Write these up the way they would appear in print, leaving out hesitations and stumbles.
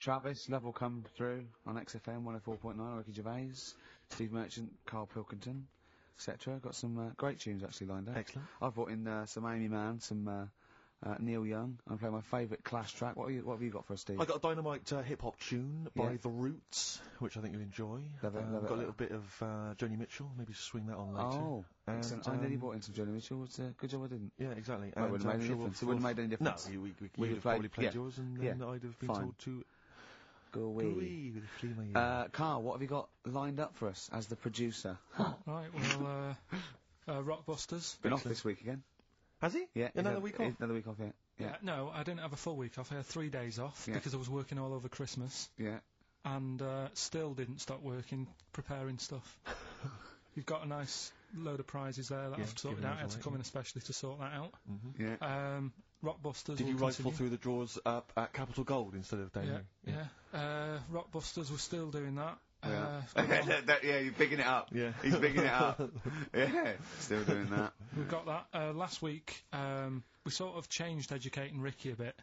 Travis, love will come through on XFM 104.9, Ricky Gervais, Steve Merchant, Karl Pilkington, etc. Got some great tunes actually lined up. Excellent. I've brought in some Amy Mann, some Neil Young. I'm playing my favourite Clash track. What have you got for us, Steve? I got a dynamite hip-hop tune by The Roots, which I think you'll enjoy. Love it, love it. Got a little bit of Joni Mitchell, maybe swing that on later. Oh, excellent. I nearly brought in some Joni Mitchell. It's a good job I didn't. Yeah, exactly. Well, it wouldn't have made any difference. It wouldn't have made any difference. No, we would have probably played yours, and then I'd have been told to go away. Karl, what have you got lined up for us as the producer? Right, well, Rockbusters. Been off this week again. Has he? Yeah. Another week off? Another week off, yeah. Yeah, no, I didn't have a full week off. I had 3 days off because I was working all over Christmas. Yeah. And still didn't stop working, preparing stuff. You've got a nice load of prizes there that I've sorted out. I had to come in especially to sort that out. Mm-hmm. Yeah. Rockbusters. Did you rifle through the drawers up at Capital Gold instead of down here? Yeah. Rockbusters, we're still doing that. Yeah, you're picking it up. Yeah. He's picking it up. Yeah, still doing that. We've got that. Last week, we sort of changed Educating Ricky a bit.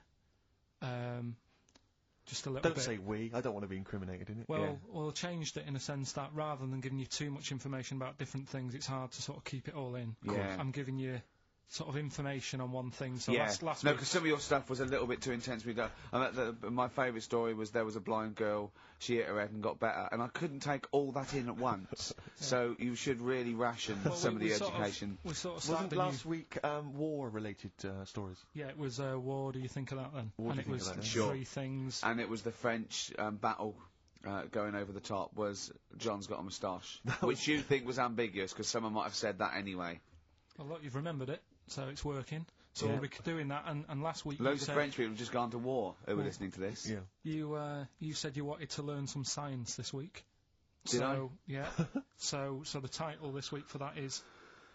Just a little bit. Don't say we. I don't want to be incriminated in it. Well, changed it in a sense that rather than giving you too much information about different things, it's hard to sort of keep it all in. Yeah. I'm giving you sort of information on one thing. So last no, week, because some of your stuff was a little bit too intense. My favourite story was there was a blind girl. She hit her head and got better, and I couldn't take all that in at once. So you should really ration some of the education. We sort of Wasn't started last week war-related stories? Yeah, it was war. Do you think of that then? War, and it was Sure. 3 things. And it was the French battle. Going over the top was John's got a moustache, which you think was ambiguous because someone might have said that anyway. Well, look, you've remembered it, so it's working. So we'll be doing that. And last week, loads of French people have just gone to war who were listening to this. Yeah. You said you wanted to learn some science this week. Did I? Yeah. so the title this week for that is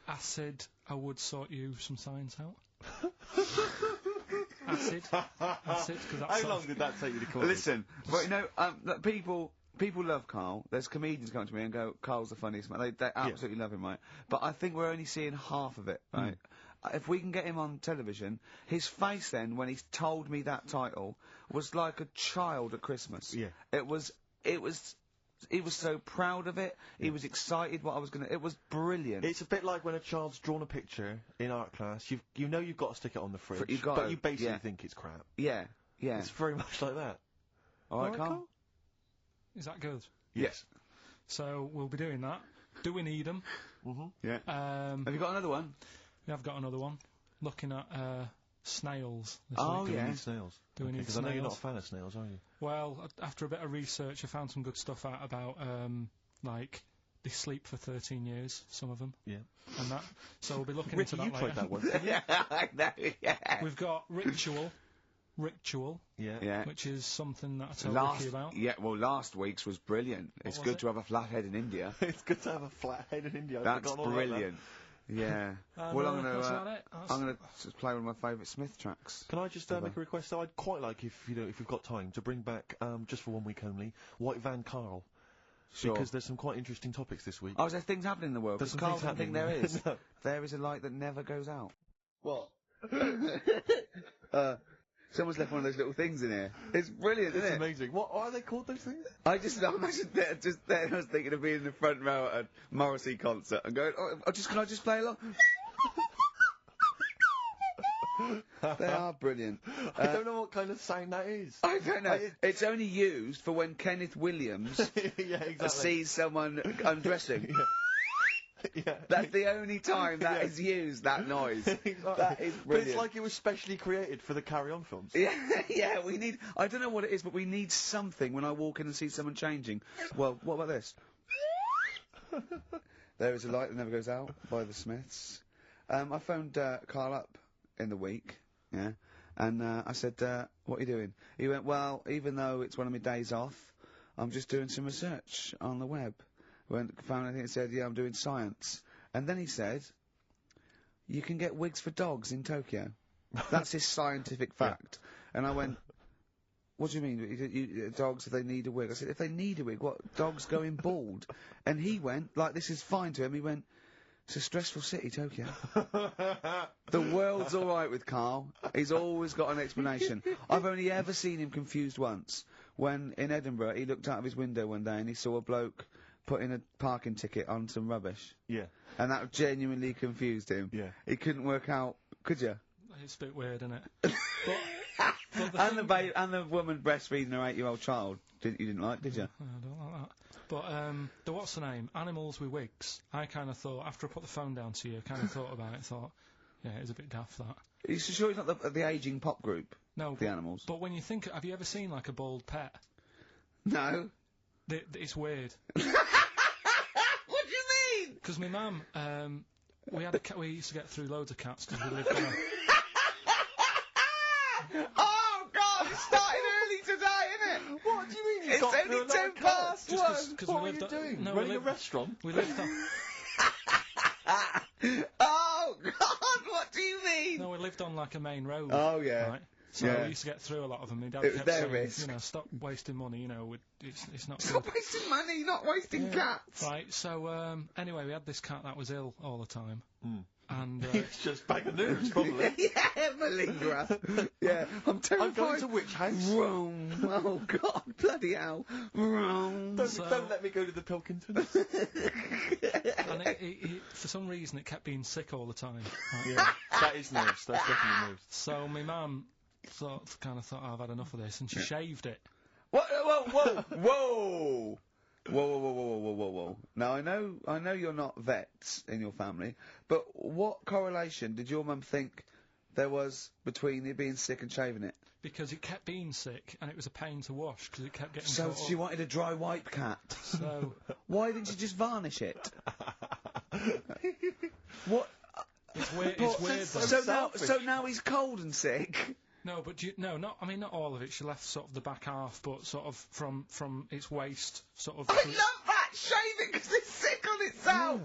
"Acid. I would sort you some science out." Acid, because that's. How long did that take you to call? Listen, but you know, people love Karl. There's comedians come to me and go, "Karl's the funniest man." They absolutely love him, right? But I think we're only seeing half of it, right? If we can get him on television, his face then, when he told me that title, was like a child at Christmas. Yeah. He was so proud of it. He was excited what I was gonna. It was brilliant. It's a bit like when a child's drawn a picture in art class. You know you've got to stick it on the fridge, but you basically think it's crap. Yeah. It's very much like that. All right, Karl? Is that good? Yes. So we'll be doing that. Do we need them? Yeah. Have you got another one? Yeah, I've got another one. Looking at snails this Oh, week. yeah. Do we need snails? Do we need Because snails? I know you're not a fan of snails, are you? Well, after a bit of research, I found some good stuff out about, like, they sleep for 13 years, some of them. Yeah. And that. So we'll be looking Ricky, into that you later. tried that once. Yeah, I know, yeah. We've got Ritual, Yeah. which is something that I told Ricky about. Yeah, well, last week's was brilliant. It's was good it? to have a flat head in India. It's good to have a flat head in India. That's brilliant. Yeah. And, Well, that's I'm gonna just play one of my favourite Smith tracks. Can I just make a request? So I'd quite like, if you've got time, to bring back just for 1 week only, White Van Karl. Sure. Because there's some quite interesting topics this week. Oh, is there things happening in the world? There's Because some Karl things doesn't think happening. there is. No. There is a light that never goes out. What? Someone's left one of those little things in here. It's brilliant, isn't It's it? amazing. What are they called, those things? I imagine that just there, I was thinking of being in the front row at a Morrissey concert and going, can I just play along? They are brilliant. I don't know what kind of sound that is. I don't know. It's only used for when Kenneth Williams Yeah, exactly. sees someone undressing. Yeah. That's the only time that is used, that noise. Exactly. That is brilliant. But it's like it was specially created for the Carry On films. Yeah, we need, I don't know what it is, but we need something when I walk in and see someone changing. Well, what about this? There is a light that never goes out by the Smiths. I phoned Karl up in the week, yeah, and I said, what are you doing? He went, well, even though it's one of my days off, I'm just doing some research on the web. Found anything that said, yeah, I'm doing science. And then he said, you can get wigs for dogs in Tokyo. That's his scientific fact. And I went, what do you mean? Dogs, if they need a wig? I said, if they need a wig, what? Dogs going bald? And he went, like, this is fine to him, he went, it's a stressful city, Tokyo. The world's alright with Karl. He's always got an explanation. I've only ever seen him confused once. when in Edinburgh he looked out of his window one day and he saw a bloke putting a parking ticket on some rubbish. Yeah. And that genuinely confused him. Yeah. He couldn't work out, could you? It's a bit weird, isn't it? And the woman breastfeeding her 8-year-old child, you didn't like, did you? I don't like that. But, the what's the name? Animals with wigs. I kind of thought, after I put the phone down to you, kind of thought about it, thought, yeah, it's a bit daft, that. Are you sure it's not the ageing pop group? No. The Animals? But when you think, have you ever seen, like, a bald pet? No. It's weird. What do you mean? Because my mum, we had a cat, we used to get through loads of cats because we lived on a... Oh, God, it started early today, innit? What do you mean It's only 10 past 1. What are you doing? No, running a restaurant? We lived on... Oh, God, what do you mean? No, we lived on, like, a main road. Oh, yeah. Right? So we used to get through a lot of them. My dad kept their saying, risk. you know, stop wasting money, you know, it's not good. Stop wasting money, not wasting cats. Right, so, anyway, we had this cat that was ill all the time. Mm. And, it's just bag of nerves, probably. Yeah, malingerer. Yeah, I'm terrified. I'm going to which house? Rome. Oh, God, bloody hell. Rome. Don't let me go to the Pilkingtons. And it, for some reason, it kept being sick all the time. Right? Yeah, that is nerves. That's definitely nerves. So my mum kind of thought, oh, I've had enough of this, and she shaved it. What? Whoa! Whoa! Whoa! Now I know you're not vets in your family, but what correlation did your mum think there was between it being sick and shaving it? Because it kept being sick, and it was a pain to wash because it kept getting. So caught she up. wanted a dry wipe cat. So why didn't you just varnish it? What? It's weird. It's weird. So now he's cold and sick. No, but not all of it. She left sort of the back half, but sort of from its waist, sort of. I love that! Shave it because it's sick on itself!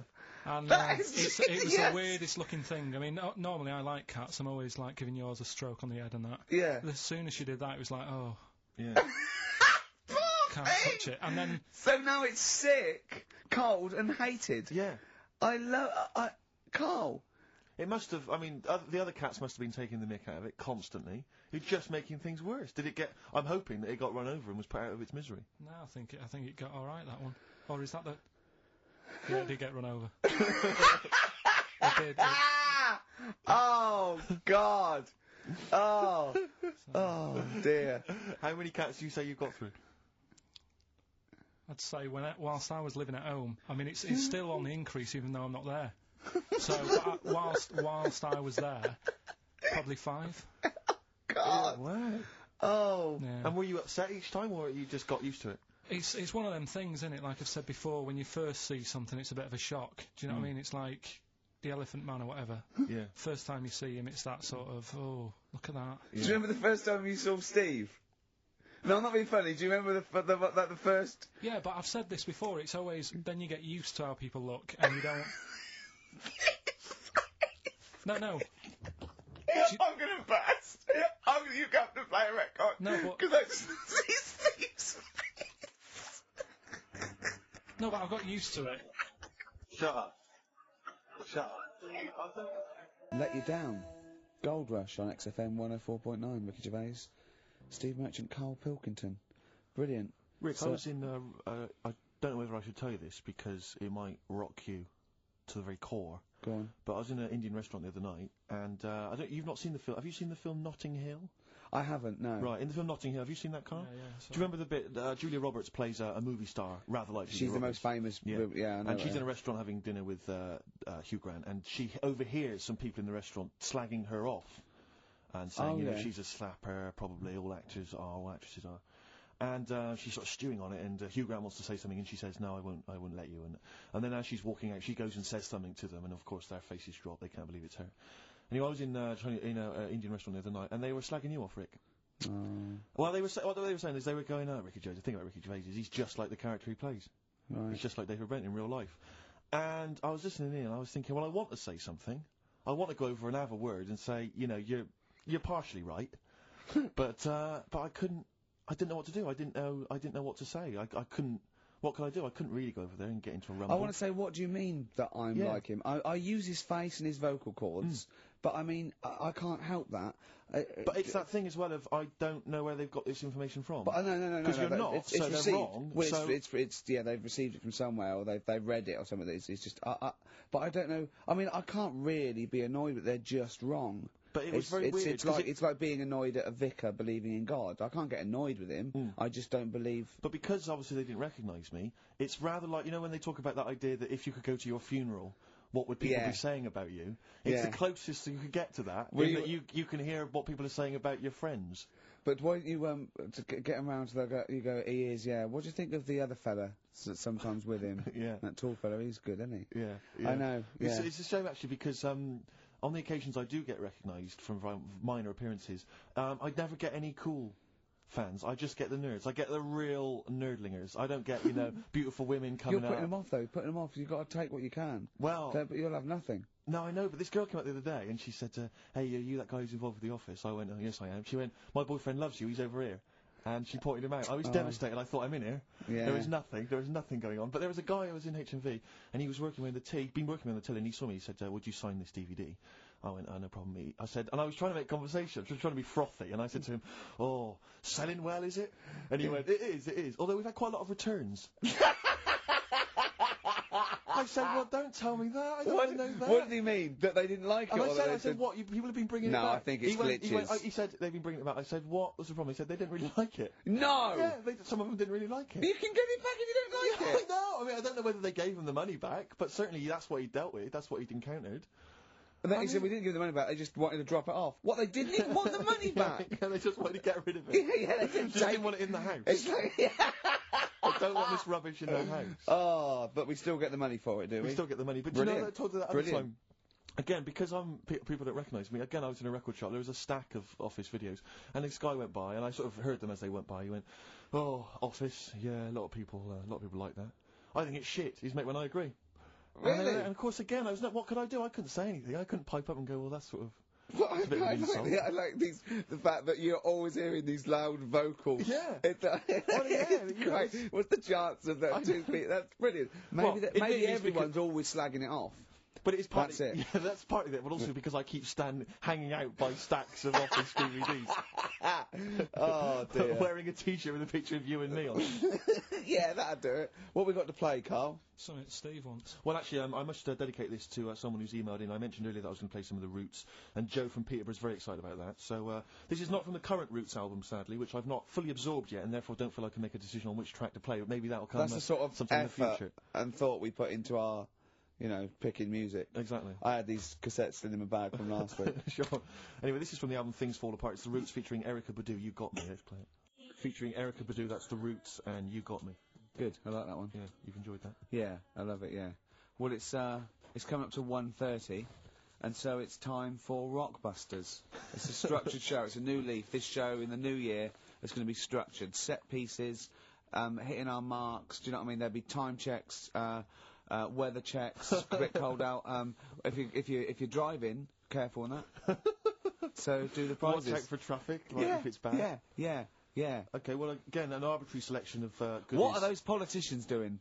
Yeah. And that is it was the weirdest looking thing. I mean, normally I like cats. I'm always like giving yours a stroke on the head and that. Yeah. As soon as she did that, it was like, oh. Yeah. Can't touch it. And then. So now it's sick, cold, and hated. Yeah. Karl. It must have, I mean, the other cats must have been taking the mick out of it constantly. You're just making things worse. Did it get, I'm hoping that it got run over and was put out of its misery. No, I think it got alright, that one. Or is that the... Yeah, it did get run over. It did. Oh, God. Oh. Oh, dear. How many cats do you say you've got through? I'd say whilst I was living at home, I mean, it's still on the increase even though I'm not there. So whilst I was there, probably 5. God. Wow. Oh. Yeah. And were you upset each time, or you just got used to it? It's one of them things, isn't it? Like I've said before, when you first see something, it's a bit of a shock. Do you know what I mean? It's like the Elephant Man or whatever. Yeah. First time you see him, it's that sort of, oh, look at that. Yeah. Do you remember the first time you saw Steve? No, I'm not being funny. Do you remember the first? Yeah, but I've said this before. It's always then you get used to how people look, and you don't. No. I'm gonna burst. You have to play a record. No, but because I just see Steve's face. No, but I've got used to it. Shut up. Let You Down. Gold Rush on XFM 104.9. Ricky Gervais, Steve Merchant, Karl Pilkington. Brilliant. Rick, I was in. I don't know whether I should tell you this because it might rock you to the very core. Go on. But I was in an Indian restaurant the other night, and you've not seen the film. Have you seen the film Notting Hill? I haven't, no. Right, in the film Notting Hill, have you seen that, Karl? Yeah. Do you remember the bit, Julia Roberts plays a movie star, rather like Julia She's the Roberts. most famous, I know. And she's in a restaurant having dinner with Hugh Grant, and she overhears some people in the restaurant slagging her off, and saying, she's a slapper, probably all actresses are. And she's sort of stewing on it, and Hugh Grant wants to say something, and she says, no, I won't let you. And then as she's walking out, she goes and says something to them, and of course their faces drop, they can't believe it's her. Anyway, I was in an Indian restaurant the other night, and they were slagging you off, Rick. Well, what they were saying is they were going, Ricky Gervais, the thing about Ricky Gervais is he's just like the character he plays. Right. He's just like David Brent in real life. And I was listening in, and I was thinking, well, I want to say something. I want to go over and have a word and say, you're partially right. but I couldn't. I didn't know what to do. I didn't know what to say. I What can I do? I couldn't really go over there and get into a rumble. I want to say, what do you mean that I'm like him? I use his face and his vocal cords, but I mean, I can't help that. But it's that thing as well of I don't know where they've got this information from. But no. Because you're not, it's so received. they're wrong. Well, so they've received it from somewhere, or they've read it or something. It's just, but I don't know. I mean, I can't really be annoyed that they're just wrong. But it was very weird. It's like being annoyed at a vicar believing in God. I can't get annoyed with him. I just don't believe. But because obviously they didn't recognise me, it's rather like, you know, when they talk about that idea that if you could go to your funeral, what would people be saying about you? It's the closest you could get to that. That you can hear what people are saying about your friends. But why don't you to get him round to that? You go, he is, yeah. What do you think of the other fella that's sometimes with him? That tall fella, he's good, isn't he? Yeah. I know. Yeah. It's a shame actually because on the occasions I do get recognised from minor appearances, I never get any cool fans. I just get the nerds. I get the real nerdlingers. I don't get, beautiful women coming out. You're putting them off, though. Putting them off. You've got to take what you can. Well... But you'll have nothing. No, I know, but this girl came out the other day, and she said, hey, are you that guy who's involved with The Office? I went, oh, yes, I am. She went, my boyfriend loves you. He's over here. And she pointed him out. I was devastated. I thought, I'm in here. Yeah. There was nothing going on. But there was a guy who was in HMV, and he was working with the till, been working on the till, and he saw me. He said, would you sign this DVD? I went, oh, no problem. I said, and I was trying to make conversation. I was trying to be frothy, and I said to him, oh, selling well, is it? And he went, it is. Although we've had quite a lot of returns. I said, well, don't tell me that. I don't want to know that. What did he mean? That they didn't like it? I said, what? People have been bringing it back. No, I think it's glitches. He said they've been bringing it back. I said, what was the problem? He said they didn't really like it. No! Yeah, some of them didn't really like it. You can get it back if you don't like it. No, I mean, I don't know whether they gave him the money back, but certainly that's what he dealt with. That's what he'd encountered. And then he said, we didn't give the money back, they just wanted to drop it off. What, they didn't even want the money back? Yeah, they just wanted to get rid of it. They didn't want it in the house. It's like, I don't want this rubbish in their house. Oh, but we still get the money for it, do we? We still get the money. But Brilliant. you know, I told you that other time. Again, because people don't recognise me, again, I was in a record shop, there was a stack of Office videos, and this guy went by, and I sort of heard them as they went by. He went, oh, Office, yeah, a lot of people like that. I think it's shit. He's mate when I agree. Really? And of course, again, what could I do? I couldn't say anything. I couldn't pipe up and go, well, that's sort of... Well, I like the fact that you're always hearing these loud vocals. Yeah. It's great. What's the chance of that two feet? That's brilliant. Maybe everyone's always slagging it off. But it's part That's it. Yeah, that's part of it, but also because I keep hanging out by stacks of Office DVDs. Oh, dear. Wearing a T-shirt with a picture of you and me on it. Yeah, that'd do it. What we got to play, Karl? Something that Steve wants. Well, actually, I must dedicate this to someone who's emailed in. I mentioned earlier that I was going to play some of the Roots, and Joe from Peterborough's very excited about that. So, this is not from the current Roots album, sadly, which I've not fully absorbed yet, and therefore don't feel I can make a decision on which track to play, but maybe that'll come That's the sort of sometime in the future. And thought we put into our... picking music. Exactly. I had these cassettes still in my bag from last week. Sure. Anyway, this is from the album Things Fall Apart. It's The Roots featuring Erykah Badu, You Got Me. Let's play it. Featuring Erykah Badu, that's The Roots, and You Got Me. Good, I like that one. Yeah, you've enjoyed that? Yeah, I love it, yeah. Well, it's coming up to 1:30, and so it's time for Rockbusters. It's a structured show, it's a new leaf. This show, in the new year, is going to be structured. Set pieces, hitting our marks, do you know what I mean? There'll be time checks, weather checks, quick hold out. If you're driving, careful on that. So do the prizes. Check for traffic, if it's bad. Yeah. Okay, well again, an arbitrary selection of goodies. What are those politicians doing?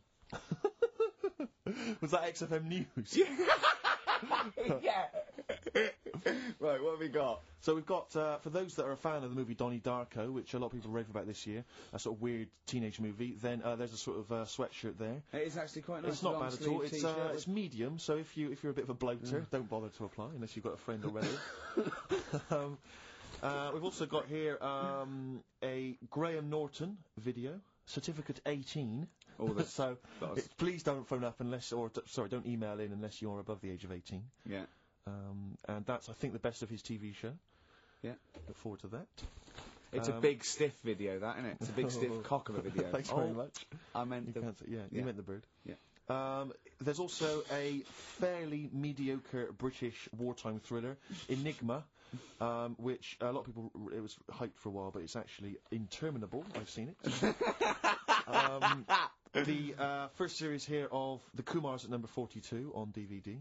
Was that XFM News? Yeah. Right, what have we got? So we've got, for those that are a fan of the movie Donnie Darko, which a lot of people rave about this year, a sort of weird teenage movie, then there's a sort of sweatshirt there. It is actually quite nice. It's not bad at all. It's medium, so if you're a bit of a bloater, don't bother to apply unless you've got a friend already. We've also got here a Graham Norton video, Certificate 18. So please don't phone up don't email in unless you're above the age of 18. Yeah. And that's, I think, the best of his TV show. Yeah. Look forward to that. It's a big stiff video, that, isn't it? It's a big stiff cock of a video. Thanks very much. I meant you meant the bird. Yeah. There's also a fairly mediocre British wartime thriller, Enigma, which a lot of people, it was hyped for a while, but it's actually interminable. I've seen it. The first series here of The Kumars at number 42 on DVD.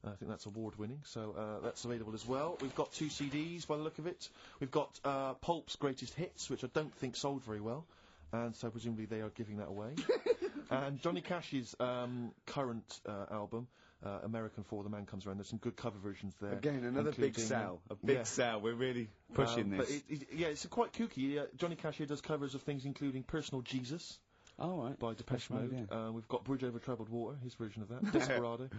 I think that's award-winning, so that's available as well. We've got 2 CDs by the look of it. We've got Pulp's Greatest Hits, which I don't think sold very well, and so presumably they are giving that away. And Johnny Cash's current album, American For the Man Comes Around, there's some good cover versions there. Again, another big sell. A big sell. We're really pushing this. But it's quite kooky. Johnny Cash here does covers of things including Personal Jesus. Oh, right. By Depeche Mode. We've got Bridge Over Troubled Water, his version of that. Desperado.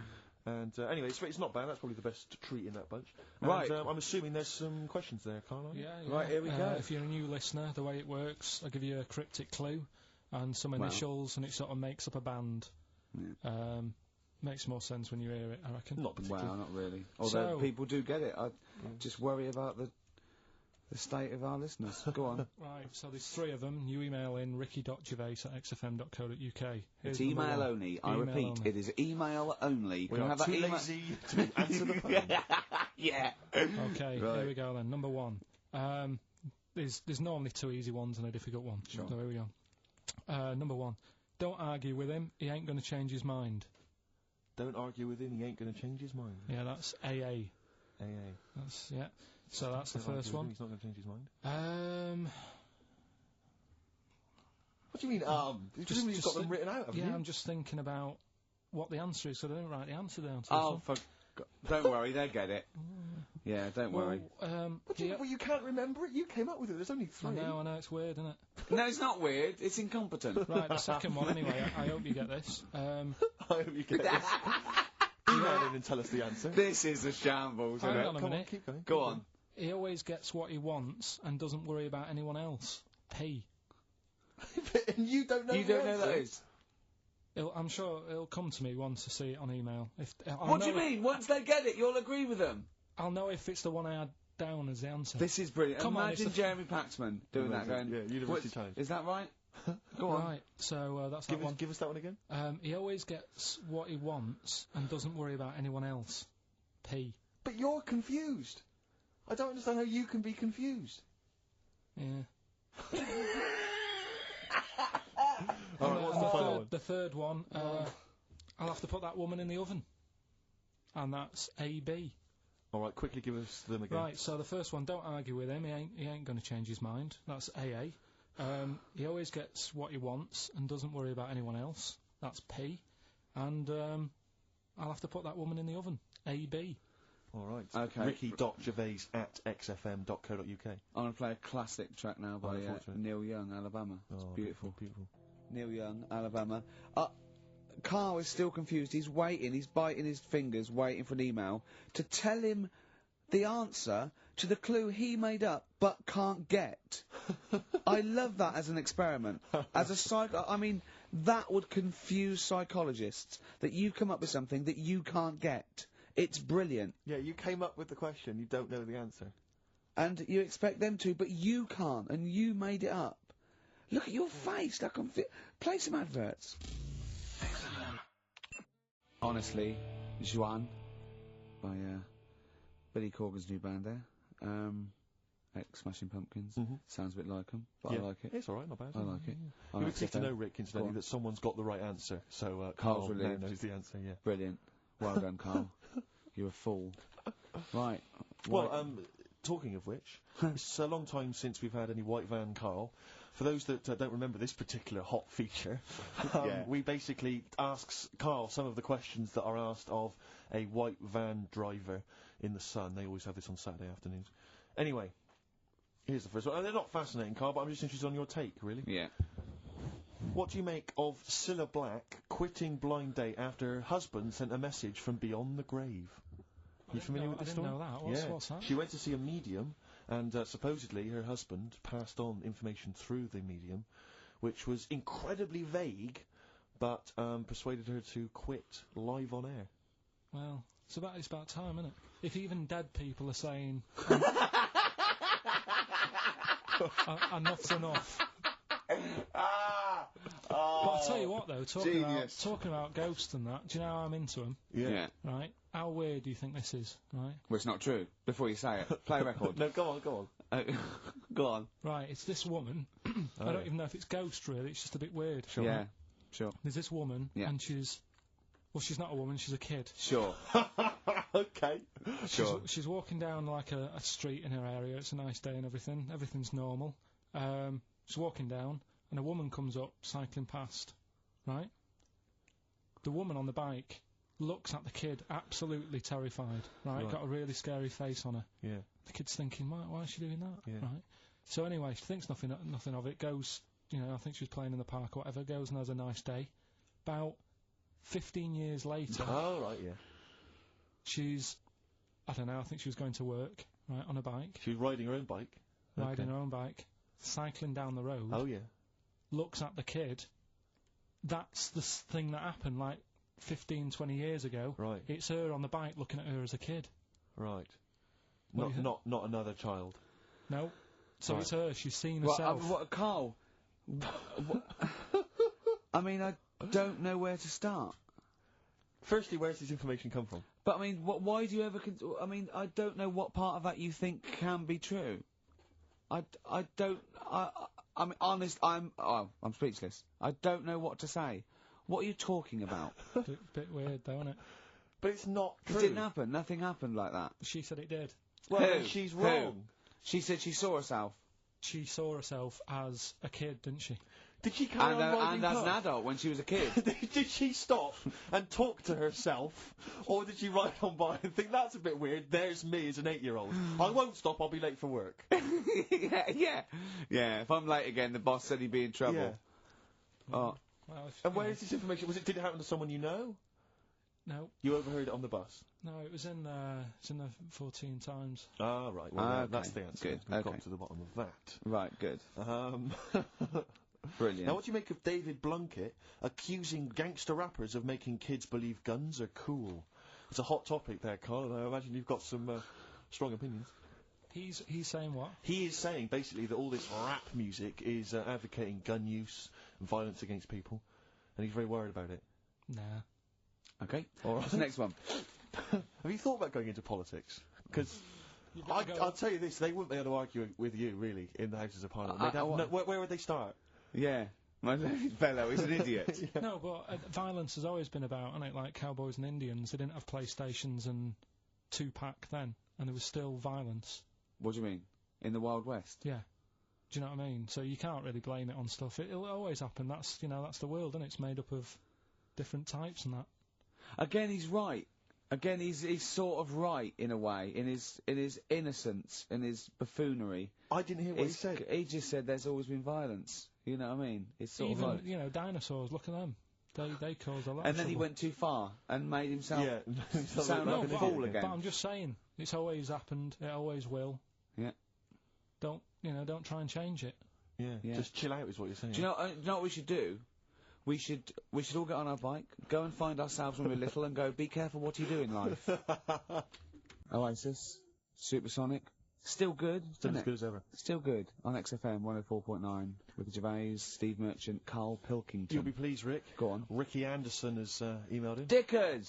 And anyway, it's not bad. That's probably the best treat in that bunch. And, right. I'm assuming there's some questions there, Karl. Yeah. Right, here we go. If you're a new listener, the way it works, I'll give you a cryptic clue and some initials, and it sort of makes up a band. Yeah. Makes more sense when you hear it, I reckon. Not particularly. Wow, not really. Although people do get it. I just worry about the state of our listeners. Go on. Right, so there's 3 of them. You email in ricky.gervais@xfm.co.uk. It's email only. I repeat, it is email only. We're too lazy to answer the phone. Yeah. Okay, here we go then. Number 1. There's normally 2 easy ones and a difficult one. Sure. So here we go. Number 1. Don't argue with him. He ain't going to change his mind. Don't argue with him. He ain't going to change his mind. Yeah, that's AA. AA. That's So that's the first one. He's not going to change his mind. What do you mean, You've got them written out, haven't you? I'm just thinking about what the answer is, so I don't write the answer down. Don't worry, they get it. Yeah, don't worry. You can't remember it? You came up with it. There's only 3. I know, it's weird, isn't it? No, it's not weird. It's incompetent. Right, the second one, anyway. I hope you get this. I hope you get this. Email in and tell us the answer. This is a shambles, isn't it? Hang on a minute. Keep going. Go on. He always gets what he wants and doesn't worry about anyone else. P. And you don't know You don't know that is? I'm sure it'll come to me once I see it on email. What do you mean? Once they get it, you'll agree with them? I'll know if it's the one I had down as the answer. This is brilliant. Imagine Jeremy Paxman doing that, going... Yeah, University Times. Is that right? Go on. Right, so that's that one. Give us that one again. He always gets what he wants and doesn't worry about anyone else. P. But you're confused. I don't understand how you can be confused. Yeah. All right, what's the final one? The third one, I'll have to put that woman in the oven. And that's AB. All right, quickly give us them again. Right, so the first one, don't argue with him. He ain't going to change his mind. That's AA. He always gets what he wants and doesn't worry about anyone else. That's P. And I'll have to put that woman in the oven. AB. All right. Okay. Ricky.gervais@xfm.co.uk. I'm going to play a classic track now by Neil Young, Alabama. It's beautiful. Beautiful. Neil Young, Alabama. Karl is still confused. He's waiting. He's biting his fingers, waiting for an email to tell him the answer to the clue he made up but can't get. I love that as an experiment. As a I mean, that would confuse psychologists, that you come up with something that you can't get. It's brilliant. Yeah, you came up with the question, you don't know the answer. And you expect them to, but you can't, and you made it up. Look at your face, like play some adverts. Honestly, Juan, by Billy Corgan's new band there. Ex-Smashing Pumpkins. Sounds a bit like them, but I like it. It's alright, not bad. I like it. You would seem to know, Rick, incidentally, that someone's got the right answer, so Karl now knows the answer, yeah. Brilliant. Well done, Karl. You're a fool. Right. Well, talking of which, it's a long time since we've had any White Van Karl. For those that don't remember this particular hot feature, we basically ask Karl some of the questions that are asked of a white van driver in the Sun. They always have this on Saturday afternoons. Anyway, here's the first one. They're not fascinating, Karl, but I'm just interested on your take, really. Yeah. What do you make of Cilla Black quitting Blind Date after her husband sent a message from beyond the grave? Are you familiar with this story? I didn't know that. What's that? She went to see a medium, and supposedly her husband passed on information through the medium, which was incredibly vague, but persuaded her to quit live on air. Well, it's about time, isn't it? If even dead people are saying enough's enough. But I'll tell you what, though, talking about ghosts and that, do you know how I'm into them? Yeah. Right? How weird do you think this is, right? Well, it's not true. Before you say it, play a record. No, go on. Go on. Right, it's this woman. I don't even know if it's ghost, really. It's just a bit weird. Sure. Yeah, sure. There's this woman, and she's not a woman, she's a kid. Sure. Okay. Sure. She's walking down, like, a street in her area. It's a nice day and everything. Everything's normal. She's walking down, and a woman comes up, cycling past. right? The woman on the bike looks at the kid absolutely terrified, right? Got a really scary face on her. Yeah. The kid's thinking, why is she doing that? Yeah. Right? So anyway, she thinks nothing of it, goes, I think she was playing in the park or whatever, goes and has a nice day. About 15 years later... Oh, right, yeah. She's, I don't know, I think she was going to work, right, on a bike. She was riding her own bike? Riding her own bike, cycling down the road. Oh, yeah. Looks at the kid. That's the thing that happened, like, 15, 20 years ago. Right. It's her on the bike looking at her as a kid. Right. Not another child. No. So right. It's her. She's seen herself. Karl? I mean, I don't know where to start. Firstly, where does this information come from? But I mean, why do you ever? I mean, I don't know what part of that you think can be true. I don't. I mean, honest. I'm speechless. I don't know what to say. What are you talking about? Bit weird, though, isn't it? But it's not true. It didn't happen. Nothing happened like that. She said it did. Well, she's wrong. Who? She said she saw herself. She saw herself as a kid, didn't she? Did she carry on riding and as an adult when she was a kid. Did she stop and talk to herself, or did she ride on by and think that's a bit weird? There's me as an 8-year-old. I won't stop. I'll be late for work. yeah. If I'm late again, the boss said he'd be in trouble. Yeah. Oh. Well, and where is this information? Did it happen to someone you know? No. You overheard it on the bus? No, it was in the 14 Times. Ah, right. Well, okay. That's the answer. Good. We've got to the bottom of that. Right, good. Brilliant. Now, what do you make of David Blunkett accusing gangster rappers of making kids believe guns are cool? It's a hot topic there, Karl, and I imagine you've got some strong opinions. He's saying what? He is saying, basically, that all this rap music is advocating gun use and violence against people, and he's very worried about it. Nah. Okay. All right. What's the next one? Have you thought about going into politics? Because I'll tell you this, they wouldn't be able to argue with you, really, in the Houses of Parliament. Where would they start? Yeah. My fellow, he's an idiot. Yeah. No, but violence has always been about, isn't it, like cowboys and Indians. They didn't have PlayStations and Tupac then, and there was still violence. What do you mean? In the Wild West? Yeah. Do you know what I mean? So you can't really blame it on stuff. It'll always happen. That's the world, and it's made up of different types and that. Again, he's right. Again, he's sort of right in a way, in his innocence, in his buffoonery. I didn't hear what he said. He just said there's always been violence. You know what I mean? It's sort even of like, dinosaurs. Look at them. They cause a lot. And of then trouble. he went too far and made himself sound like a fool again. But I'm just saying, it's always happened. It always will. Yeah. Don't try and change it. Yeah. Just chill out is what you're saying. Do you know what we should do? We should all get on our bike, go and find ourselves when we're little, and go. Be careful what you do in life. Oasis, Supersonic, still good. Still as good as ever. Still good on XFM 104.9. Ricky Gervais, Steve Merchant, Karl Pilkington. You'll be pleased, Rick. Go on. Ricky Anderson has emailed in. Dickers,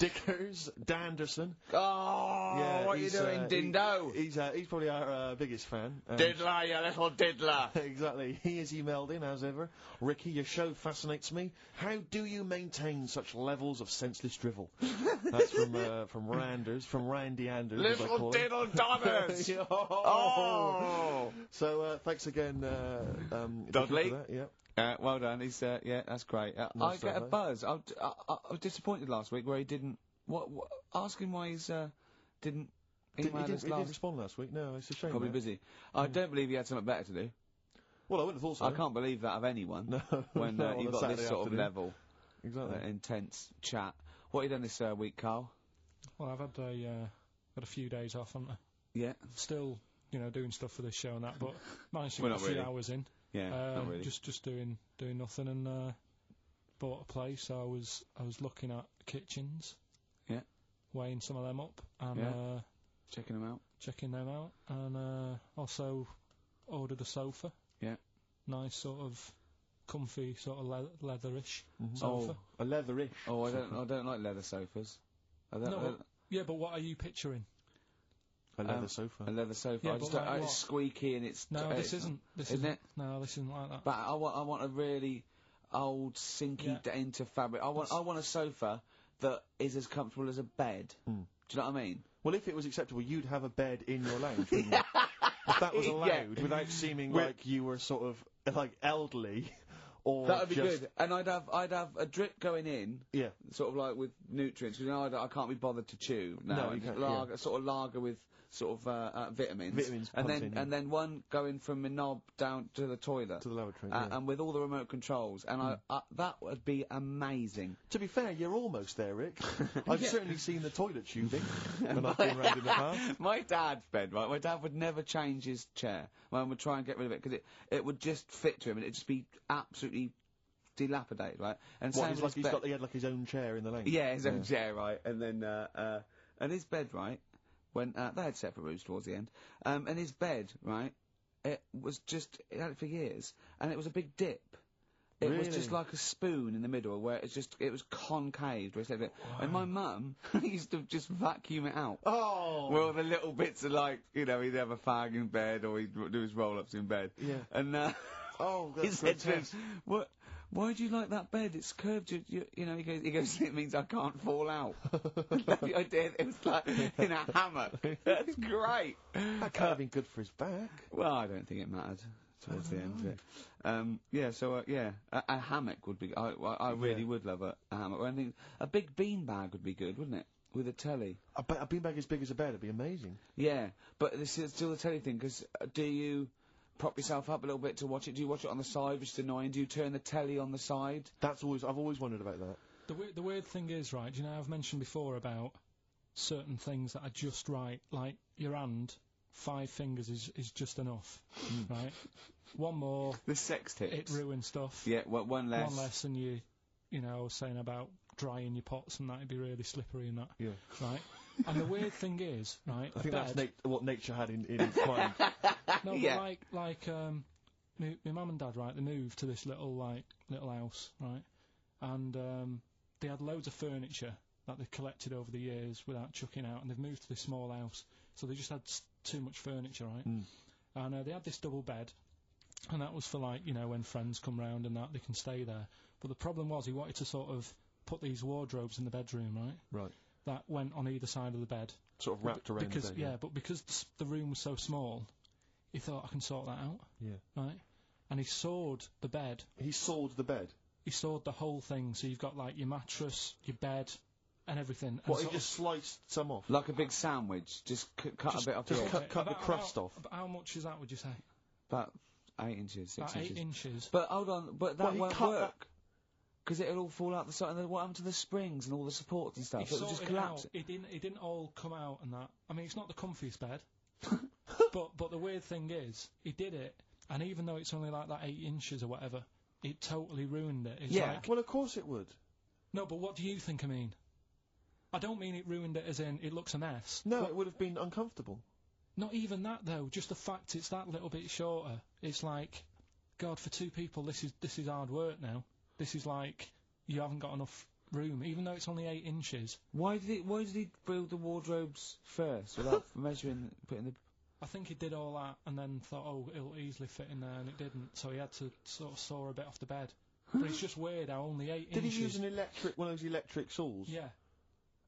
Danderson. Oh, yeah, what are you doing, Dindo? He's probably our biggest fan. Diddler, you little diddler. Exactly. He has emailed in, as ever. Ricky, your show fascinates me. How do you maintain such levels of senseless drivel? That's from Randers, from Randy Anders. Little diddle doggers. Oh. So thanks again, Dudley. For that, yeah. Well done. He's yeah, that's great. I get a buzz. I was disappointed last week where he didn't. Ask him why he's didn't. He didn't respond last week. No, it's a shame. Probably busy. I don't believe he had something better to do. Well, I wouldn't have thought so. I can't believe that of anyone. No, when you've got this sort of level, exactly, intense chat. What have you done this week, Karl? Well, I've had a few days off, haven't I? Yeah. Still, doing stuff for this show and that, but managed to get a few hours in. Yeah, not really. Just doing nothing, and bought a place. So I was looking at kitchens. Yeah. Weighing some of them up and checking them out, and also ordered a sofa. Yeah. Nice sort of comfy, sort of leatherish sofa. Oh, a leatherish. Oh, I don't like leather sofas. Yeah, but what are you picturing? A leather sofa. A leather sofa. Yeah, it's squeaky and it's... No, this isn't. Isn't it? No, this isn't like that. But I want a really old, sinky into fabric. I want a sofa that is as comfortable as a bed. Do you know what I mean? Well, if it was acceptable, you'd have a bed in your lounge, wouldn't you? If that was allowed, without seeming like you were sort of, like, elderly, or that would be just good. And I'd have a drip going in. Yeah. Sort of like with nutrients, because I can't be bothered to chew. No, you can't, lager, sort of lager with sort of vitamins. Vitamins and pumped then in, and then one going from my knob down to the toilet. to the lavatory. And with all the remote controls, and that would be amazing. To be fair, you're almost there, Rick. I've certainly seen the toilet tubing when I've been round in the past. My dad's bed, right? My dad would never change his chair. My mum would try and get rid of it because it would just fit to him, and it'd just be absolutely dilapidated, right? And What, same he's with like, his bed. he had like his own chair in the lane? Yeah, his own chair, right? And then and his bed, right? When they had separate rooms towards the end, and his bed, right? It was just it had it for years, and it was a big dip. It was just like a spoon in the middle, where it was concave. And my mum used to just vacuum it out. Oh! Well, the little bits are like, he'd have a fag in bed, or he'd do his roll-ups in bed. Yeah. And, oh, he that's said to grotesque. him, why do you like that bed? It's curved, he goes, it means I can't fall out. I did, it was like in a hammock. That's great. That can't have been good for his back. Well, I don't think it mattered towards the end of it. A hammock would be, I really would love a hammock. I think a big beanbag would be good, wouldn't it? With a telly. A beanbag as big as a bed would be amazing. Yeah, but this is still the telly thing, because do you prop yourself up a little bit to watch it? Do you watch it on the side, which is annoying? Do you turn the telly on the side? I've always wondered about that. The weird thing is, right, you know, I've mentioned before about certain things that are just right, like your hand, 5 fingers is just enough, right? One more, The sex tips. it ruins stuff. Yeah, one less. One less, and you know, I was saying about drying your pots and that, it'd be really slippery and that. Yeah. Right? And the weird thing is, right, I think that's what nature had in mind. no, Yeah. but like, my mum and dad, right, they moved to this little house, right? And, they had loads of furniture that they've collected over the years without chucking out, and they've moved to this small house. So they just had too much furniture, right? And they had this double bed, and that was for, like, you know, when friends come round and that, they can stay there. But the problem was he wanted to sort of put these wardrobes in the bedroom, right? Right. That went on either side of the bed. Sort of wrapped around the bed. Yeah, but because the room was so small, he thought, I can sort that out. Yeah. Right? And he sawed the bed. He sawed the bed? He sawed the whole thing, so you've got, like, your mattress, your bed, and everything. What, and he just sliced some off? Like a big sandwich, just cut a bit off the edge. Cut the crust off. About how much is that, would you say? About 8 inches, 6 About inches. 8 inches. But hold on, but that he won't cut work. Because it'll all fall out the side, and then what happened to the springs and all the supports and stuff? He It'll just sorted collapse. It didn't all come out and that. I mean, it's not the comfiest bed. but the weird thing is, he did it, and even though it's only like that 8 inches or whatever, it totally ruined it. It's Yeah. like, Well, of course it would. no, but what do you think I mean? I don't mean it ruined it as in it looks a mess. No, it would have been uncomfortable. Not even that, though. Just the fact it's that little bit shorter. It's like, God, for 2 people, this is hard work now. This is like, you haven't got enough room, even though it's only 8 inches. Why did he build the wardrobes first without measuring, putting the... I think he did all that and then thought, oh, it'll easily fit in there, and it didn't. So he had to sort of saw a bit off the bed. But it's just weird how only 8 Did inches... he use one of those electric saws? Yeah.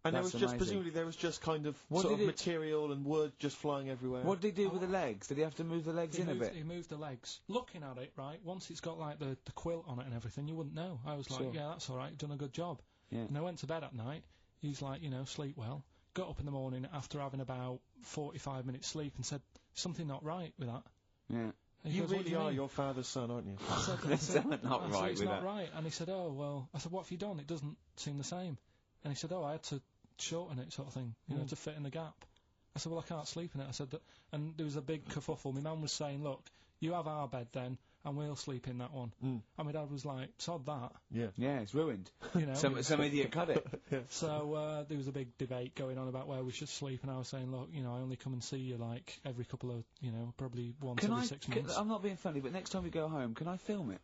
And That's amazing. Presumably there was just kind of What sort of did it- material and wood just flying everywhere. What did he do with the legs? Did he have to move the legs in a bit? He moved the legs. Looking at it, right, once it's got like the quilt on it and everything, you wouldn't know. I was like, Sure. yeah, that's alright, you've done a good job. Yeah. And I went to bed at night, he's like, you know, sleep well. Got up in the morning after having about 45 minutes sleep and said, something not right with that. Yeah. And he You goes, "What do really are mean?" your father's son, aren't you? I said, There's something not I said, right it's with not that. right. And he said, oh, well, I said, what have you done? It doesn't seem the same. And he said, oh, I had to shorten it, sort of thing, you know, to fit in the gap. I said, well, I can't sleep in it. I said that, and there was a big kerfuffle. My mum was saying, look, you have our bed then, and we'll sleep in that one. And my dad was like, sod that. Yeah. Yeah, it's ruined. You know. Some idiot cut it. So there was a big debate going on about where we should sleep, and I was saying, look, you know, I only come and see you like every couple of, you know, probably once every 6 months. I'm not being funny, but next time we go home, can I film it?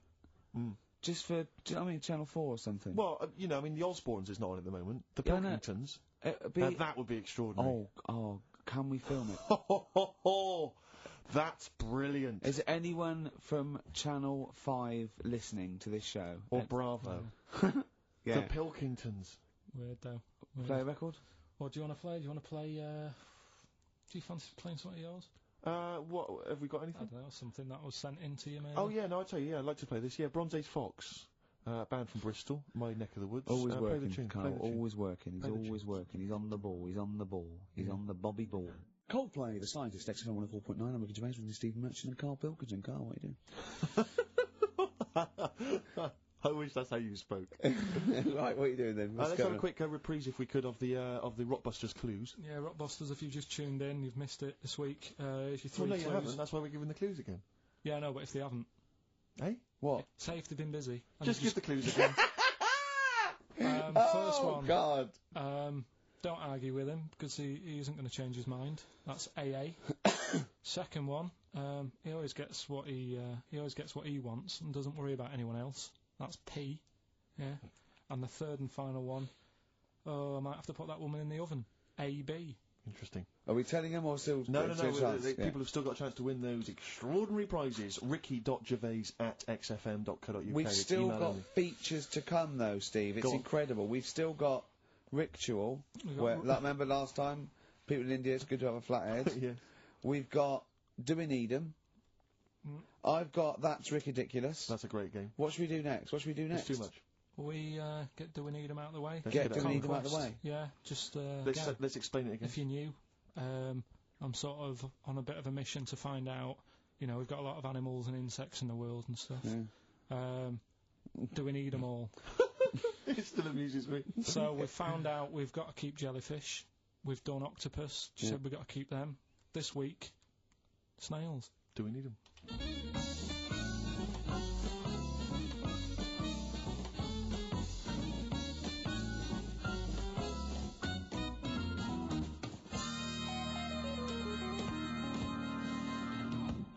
Just for, do you know what I mean, Channel 4 or something? Well, you know, I mean, the Osbournes is not on at the moment. The Yeah, I know. Pilkingtons. It'd That would be extraordinary. Oh, can we film it? That's brilliant. Is anyone from Channel 5 listening to this show? Or Bravo. Yeah. The Pilkingtons. Weird, though. Weird. Play a record? What do you want to play? Do you want to play, do you fancy playing something of yours? What, have we got I anything? don't know, something that was sent in to you, maybe? Oh, yeah, no, I'll tell you, yeah, I'd like to play this. Yeah, Bronze Age Fox, band from Bristol, my neck of the woods. Always Play the working, tune, Karl, play the tune. always working. He's Play the always tune. working. He's on the ball. He's on the ball. He's on the Bobby ball. Coldplay, The Scientist, XFM 104.9. I'm Ricky Gervais with Stephen Merchant and Karl Pilkington. Karl, what are you doing? I wish that's how you spoke. Right, what are you doing then? Let's have a quick reprise, if we could, of the Rockbusters clues. Yeah, Rockbusters, if you've just tuned in, you've missed it this week. If you Well, no, you haven't. That's why we're giving the clues again. Yeah, no, but if they haven't. Eh? What? Say if they've been busy. Just give the clues again. First one. God. Don't argue with him, because he isn't going to change his mind. That's AA. Second one, he always gets what he wants and doesn't worry about anyone else. That's P. Yeah. And the third and final one, I might have to put that woman in the oven. AB. Interesting. Are we telling him or still? No. People have still got a chance to win those extraordinary prizes. Ricky.gervais@xfm.co.uk. We've still got features to come, though, Steve. It's incredible. We've still got Ritual. Remember last time? People in India, it's good to have a flathead. Yeah. We've got Do We Need 'Em? I've got That's Ridiculous. That's a great game. What should we do next? It's too much. We Do We Need 'Em out of the way? Do We Need 'Em out of the way? Yeah, just let's explain it again. If you're new, I'm sort of on a bit of a mission to find out. You know, we've got a lot of animals and insects in the world and stuff. Yeah. Do we need them all? It still amuses me. So we've found out we've got to keep jellyfish. We've done octopus. She said we've got to keep them. This week, snails. Do we need them?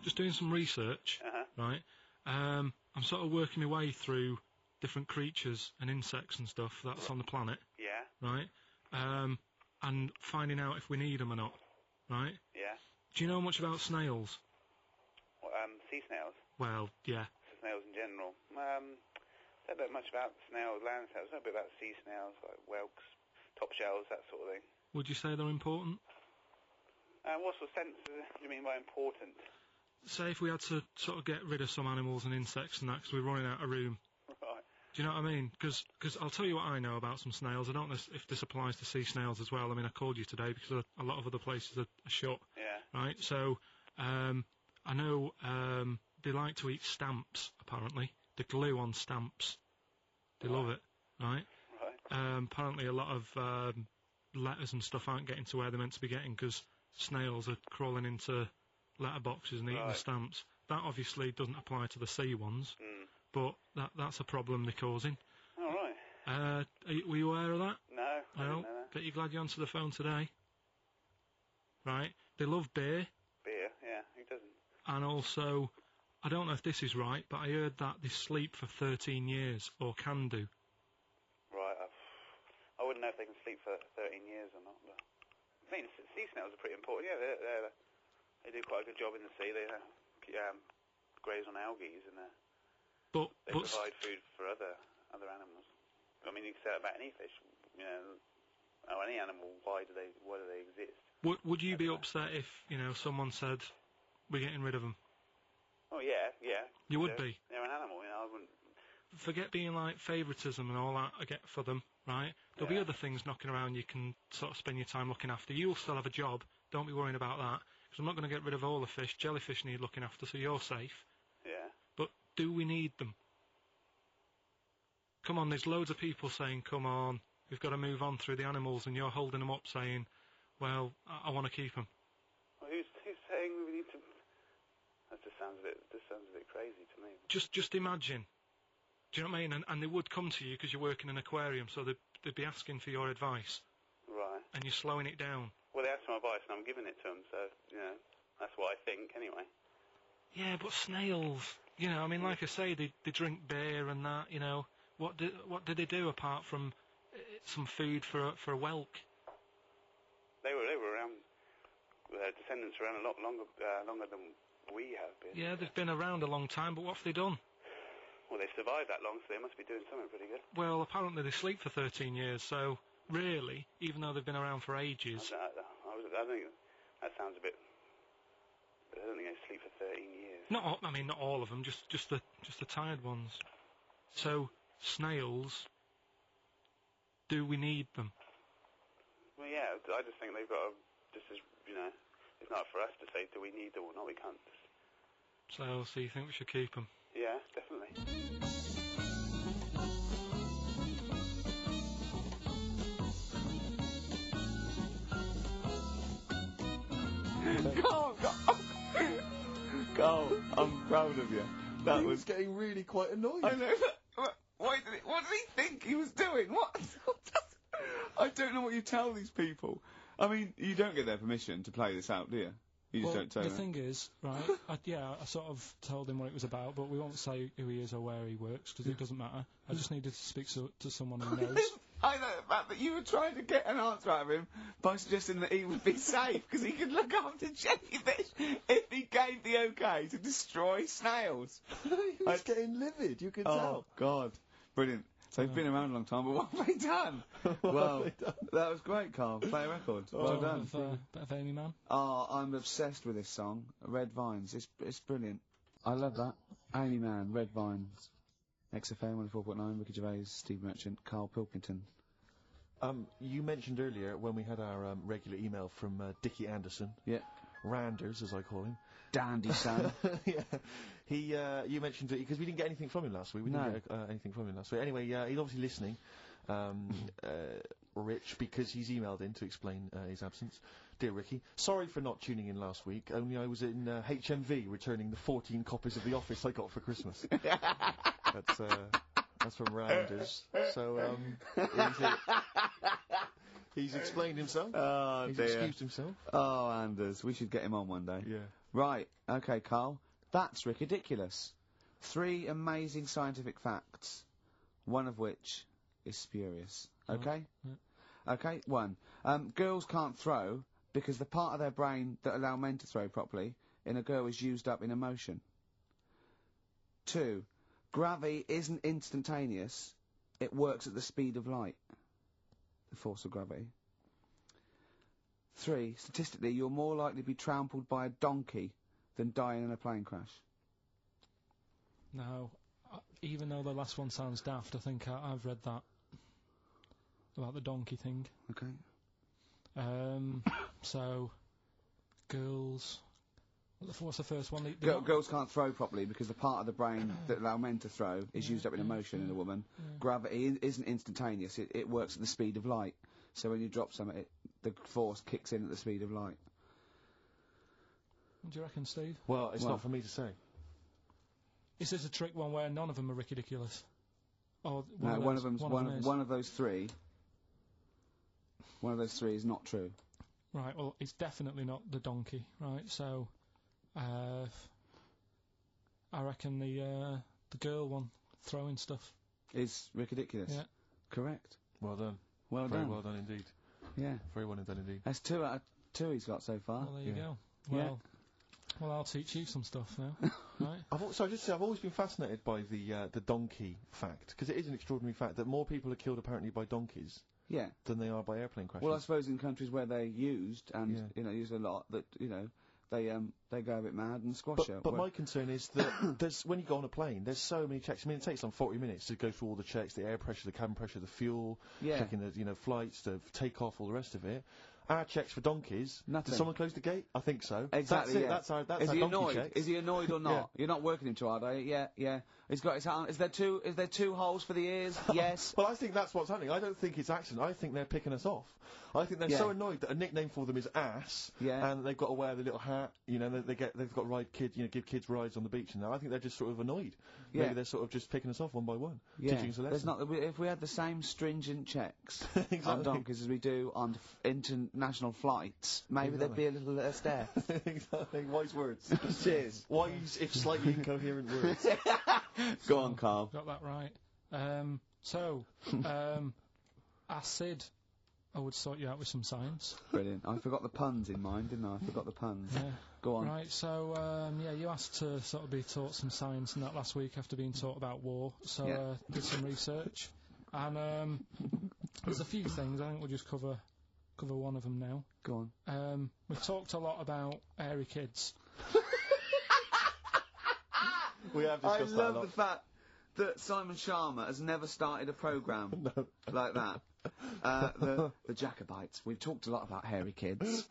Just doing some research, right? I'm sort of working my way through different creatures and insects and stuff that's on the planet. Yeah. Right? And finding out if we need them or not. Right? Yeah. Do you know much about snails? What, sea snails? Well, yeah. Snails in general. Don't know much about snails, land snails. Know a bit about sea snails, like whelks, top shells, that sort of thing. Would you say they're important? What sort of sense do you mean by important? Say if we had to sort of get rid of some animals and insects and that because we're running out of room. Right. Do you know what I mean? Because I'll tell you what I know about some snails. I don't know if this applies to sea snails as well. I mean, I called you today because a lot of other places are shut. Yeah. Right? So, I know they like to eat stamps, apparently. The glue on stamps. They love it, right? Right. Apparently a lot of letters and stuff aren't getting to where they're meant to be getting because snails are crawling into letterboxes and eating the stamps. That obviously doesn't apply to the sea ones, but that's a problem they're causing. All right. Were you aware of that? No, I didn't know that. Bet you're glad you're onto the phone today. Right? They love beer. Beer, yeah, who doesn't? And also, I don't know if this is right, but I heard that they sleep for 13 years, or can do. Right, I wouldn't know if they can sleep for 13 years or not, but I mean, sea snails are pretty important. Yeah, they do quite a good job in the sea. They graze on algae and they provide food for other animals. I mean, you can say that about any fish, you know, or any animal. Why do they exist? Would you be upset if someone said we're getting rid of them? Oh yeah. You would be. They're an animal, I wouldn't. Forget being like favouritism and all that I get for them, right? There'll be other things knocking around you can sort of spend your time looking after. You'll still have a job. Don't be worrying about that. Because I'm not going to get rid of all the fish. Jellyfish need looking after, so you're safe. Yeah. But do we need them? Come on, there's loads of people saying, come on, we've got to move on through the animals, and you're holding them up saying, well, I want to keep them. Well, who's saying we need to... That just sounds a bit crazy to me. Just imagine. Do you know what I mean? And they would come to you because you work in an aquarium, so they'd be asking for your advice. Right. And you're slowing it down. Well, they asked for my advice, and I'm giving it to them, so, that's what I think, anyway. Yeah, but snails, I mean, like I say, they drink beer and that, What did they do apart from some food for a whelk? They were around, their descendants were around a lot longer than we have been. Yeah, they've been around a long time, but what have they done? Well, they've survived that long, so they must be doing something pretty good. Well, apparently they sleep for 13 years, so really, even though they've been around for ages... I think that sounds a bit I don't think I sleep for 13 years. Not all of them, just the tired ones. So, snails, do we need them? Well, yeah, I just think they've got to, it's not for us to say do we need them or not, we can't. So you think we should keep them? Yeah, definitely. Carl, I'm proud of you. That was getting really quite annoyed. I know. What did he think he was doing? What? I don't know what you tell these people. I mean, you don't get their permission to play this out, do you? You just don't tell them. The thing is, right, I sort of told him what it was about, but we won't say who he is or where he works, because it doesn't matter. I just needed to speak to someone who knows. I know the fact that you were trying to get an answer out of him by suggesting that he would be safe, because he could look after jellyfish if he gave the okay to destroy snails. He was getting livid, you could tell. Oh, God. Brilliant. So he's been around a long time, but what have they done? Well, that was great, Carl. Play a record. Well done. Bit of Amy Man. Oh, I'm obsessed with this song, Red Vines. It's brilliant. I love that. Amy Man, Red Vines. XFM 104.9, Ricky Gervais, Steve Merchant, Karl Pilkington. You mentioned earlier when we had our regular email from Dickie Anderson. Yeah. Randers, as I call him. Dandy son. Yeah. You mentioned it because we didn't get anything from him last week. We didn't get anything from him last week. Anyway, he's obviously listening, Rich, because he's emailed in to explain his absence. Dear Ricky, sorry for not tuning in last week. Only I was in HMV returning the 14 copies of The Office I got for Christmas. That's from Randers. So he's explained himself. Oh, he's dear. excused himself. Oh, Anders, we should get him on one day. Yeah. Right, okay, Karl. That's ridiculous. 3 amazing scientific facts, one of which is spurious. Okay? Yeah. Okay, 1. Girls can't throw because the part of their brain that allow men to throw properly in a girl is used up in emotion. 2. Gravity isn't instantaneous. It works at the speed of light. The force of gravity. 3. Statistically, you're more likely to be trampled by a donkey than dying in a plane crash. Now, even though the last one sounds daft, I think I've read that about the donkey thing. Okay. So, girls. What's the first one? Girls can't throw properly because the part of the brain that allow men to throw is used up in emotion in a woman. Yeah. Gravity isn't instantaneous. It works at the speed of light. So when you drop something, the force kicks in at the speed of light. What do you reckon, Steve? Well, it's not for me to say. Is this a trick one where none of them are ridiculous? Or one of them's one of those 3. One of those 3 is not true. Right. Well, it's definitely not the donkey. Right. So, I reckon the girl one throwing stuff is ridiculous. Yeah. Correct. Well done. Well Very done. well done indeed. Yeah. Very well done indeed. That's 2 out of 2 he's got so far. Well, there you go. Well, I'll teach you some stuff now. Right. I've always been fascinated by the donkey fact, because it is an extraordinary fact that more people are killed apparently by donkeys. Yeah. Than they are by airplane crashes. Well, I suppose in countries where they're used and used a lot, that they go a bit mad and squash it. But my concern is that when you go on a plane, there's so many checks. I mean, it takes 40 minutes to go through all the checks: the air pressure, the cabin pressure, the fuel, checking the flights, the takeoff, all the rest of it. Our checks for donkeys. Nothing. Did someone close the gate? I think so. Exactly. That's our is he donkey annoyed? checks. Is he annoyed or not? Yeah. You're not working him too hard, are you? Yeah. He's got his hand. Is there two holes for the ears? Yes. Well, I think that's what's happening. I don't think it's accident. I think they're picking us off. I think they're so annoyed that a nickname for them is ass. Yeah. And they've got to wear the little hat. They've got to ride give kids rides on the beach and that. I think they're just sort of annoyed. Yeah. Maybe they're sort of just picking us off one by one. Yeah. Teaching us a lesson. If we had the same stringent checks exactly. on donkeys as we do on international flights, maybe there'd be a little less death. Exactly. Wise words. Cheers. Wise, if slightly incoherent words. Go on, Karl. Got that right. Acid. I would sort you out with some science. Brilliant. I forgot the puns in mind, didn't I? I forgot the puns. Yeah. Go on. Right, so, you asked to sort of be taught some science and that last week after being taught about war, so did some research. And there's a few things, I think we'll just cover one of them now. Go on. We've talked a lot about hairy kids. We have I discussed that a love lot. the fact that Simon Sharma has never started a programme like that. The Jacobites. We've talked a lot about hairy kids.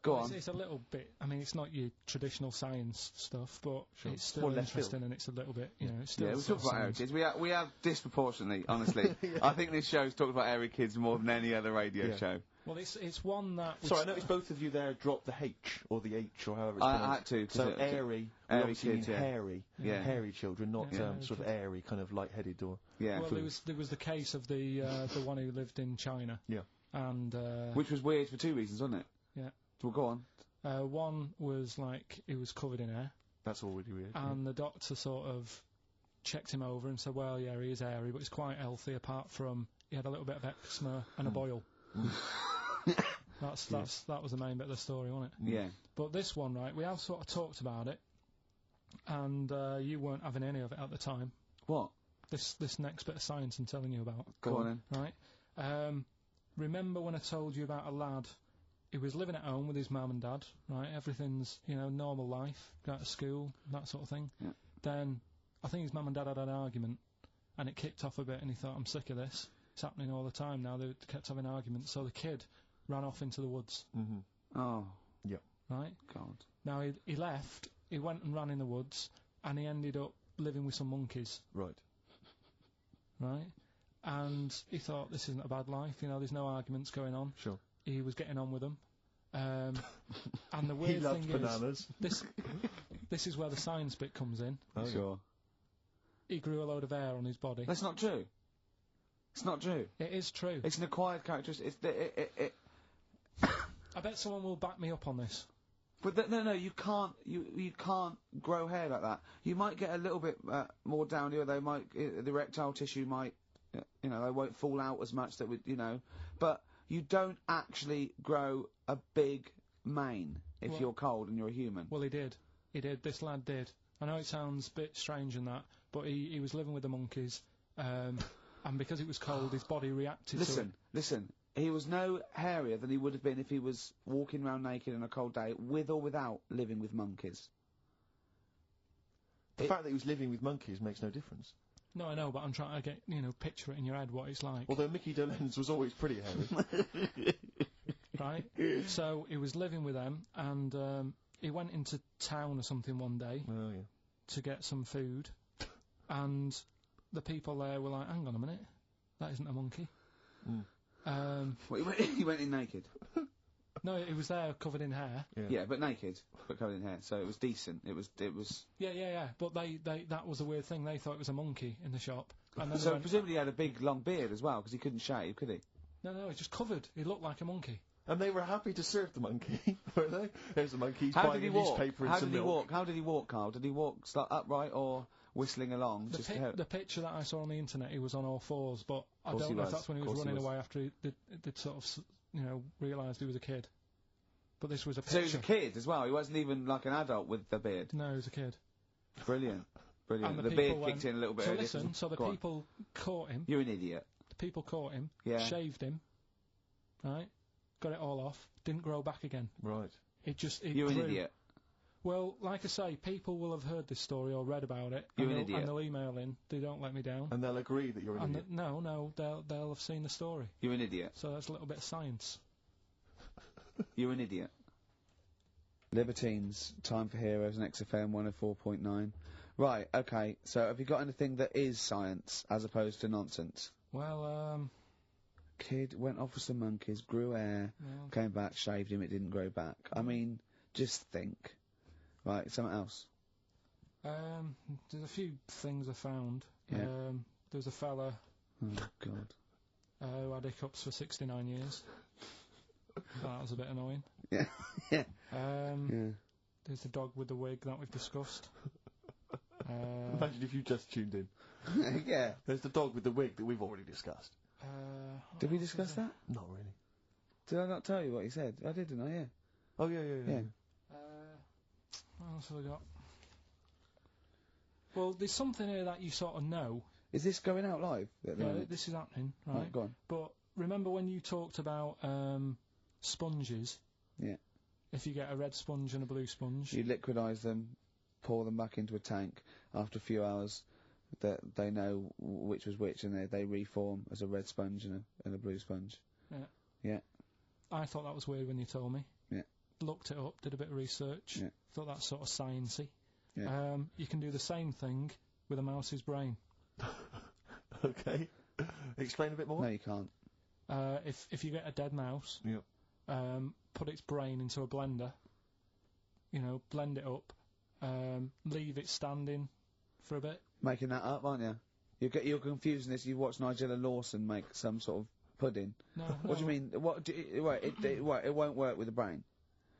Go on. It's a little bit. I mean, it's not your traditional science stuff, but it's still More left interesting, field. and it's a little bit. You know, it's still. Yeah, we sort talked of about hairy science. kids. We have disproportionately, honestly. I think this show's talked about hairy kids more than any other radio show. Well, it's one that. Sorry, I noticed both of you there dropped the H, or the H, or however it's I pronounced. had to, 'cause So it- airy, airy obviously kids, mean yeah. hairy. Yeah. Hairy children, not Yeah, sort of airy, kind of light-headed or... Yeah. Well, there was the case of the one who lived in China. Yeah. And Which was weird for two reasons, wasn't it? Yeah. Well, go on. One was like he was covered in hair, That's already weird. and the doctor sort of checked him over and said, "Well, yeah, he is hairy, but he's quite healthy. Apart from he had a little bit of eczema and a boil." That was the main bit of the story, wasn't it? Yeah. But this one, right? We have sort of talked about it, and you weren't having any of it at the time. What? This next bit of science I'm telling you about. Go on then. Right. Remember when I told you about a lad who was living at home with his mum and dad, right? Everything's, normal life, go to school, that sort of thing. Yeah. Then I think his mum and dad had an argument, and it kicked off a bit, and he thought, I'm sick of this. It's happening all the time now. They kept having arguments, so the kid ran off into the woods. Mm-hmm. Oh. Yeah. Right? God. Now, he left, he went and ran in the woods, and he ended up living with some monkeys. Right. Right? And he thought, this isn't a bad life, there's no arguments going on. Sure. He was getting on with them. And the weird He loved thing bananas. is, this is where the science bit comes in. Oh, Sure. He grew a load of hair on his body. That's not true. It's not true. It is true. It's an acquired characteristic. I bet someone will back me up on this. But no, you can't. You can't grow hair like that. You might get a little bit more down here. They might the erectile tissue might, they won't fall out as much. That would, but you don't actually grow a big mane if you're cold and you're a human. Well, he did. This lad did. I know it sounds a bit strange and that, but he was living with the monkeys, and because it was cold, his body reacted to it. Listen. He was no hairier than he would have been if he was walking around naked on a cold day, with or without living with monkeys. The fact that he was living with monkeys makes no difference. No, I know, but I'm trying to get, picture it in your head what it's like. Although Mickey Dolenz was always pretty hairy. Right? So he was living with them, and he went into town or something one day to get some food, and the people there were like, hang on a minute, that isn't a monkey. He went in naked. No, he was there covered in hair. Yeah, but naked, but covered in hair, so it was decent. It was. Yeah. But that was a weird thing. They thought it was a monkey in the shop. And then So presumably he had a big long beard as well, because he couldn't shave, could he? No, he was just covered. He looked like a monkey. And they were happy to serve the monkey, were they? There's the monkey. How did he walk? Newspaper and How some did he milk. walk? How did he walk, Karl? Did he walk upright or whistling along? The picture that I saw on the internet, he was on all fours, but I Course don't he know if was. that's when he was running away after they'd sort of, realised he was a kid. But this was a picture. So he was a kid as well. He wasn't even like an adult with the beard. No, he was a kid. Brilliant. And The beard kicked in a little bit. So earlier. listen, so the Go on. people caught him. You're an idiot. The people caught him. Yeah. Shaved him. Right. Got it all off. Didn't grow back again. Right. You're grew. an idiot. Well, like I say, people will have heard this story or read about it. You're an idiot. And they'll email in. They don't let me down. And they'll agree that you're an idiot. No, they'll have seen the story. You're an idiot. So that's a little bit of science. You're an idiot. Libertines, Time for Heroes, and XFM 104.9. Right, okay, so have you got anything that is science, as opposed to nonsense? Well, Kid went off with some monkeys, grew hair, came back, shaved him, it didn't grow back. I mean, just think. Right, something else. There's a few things I found. Yeah. There's a fella Oh, God. who had hiccups for 69 years. That was a bit annoying. Yeah. Yeah. There's the dog with the wig that we've discussed. Imagine if you just tuned in. Yeah. There's the dog with the wig that we've already discussed. Did we discuss that? Not really. Did I not tell you what he said? I did, didn't I? Yeah. Oh, yeah. What else have we got? Well, there's something here that you sort of know. Is this going out live? This is happening, right? Right, go on. But remember when you talked about sponges? Yeah. if you get a red sponge and a blue sponge. You liquidise them, pour them back into a tank. After a few hours, they know which was which, and they reform as a red sponge and a blue sponge. Yeah. Yeah. I thought that was weird when you told me. Yeah. Looked it up, did a bit of research. Yeah. Thought that's sort of sciencey. Yeah. You can do the same thing with a mouse's brain. Okay. Explain a bit more. No, you can't. If you get a dead mouse, Yeah. put its brain into a blender, blend it up, leave it standing for a bit. Making that up, aren't you? You're confusing this. You watched Nigella Lawson make some sort of pudding. No. What do you mean? It won't work with the brain.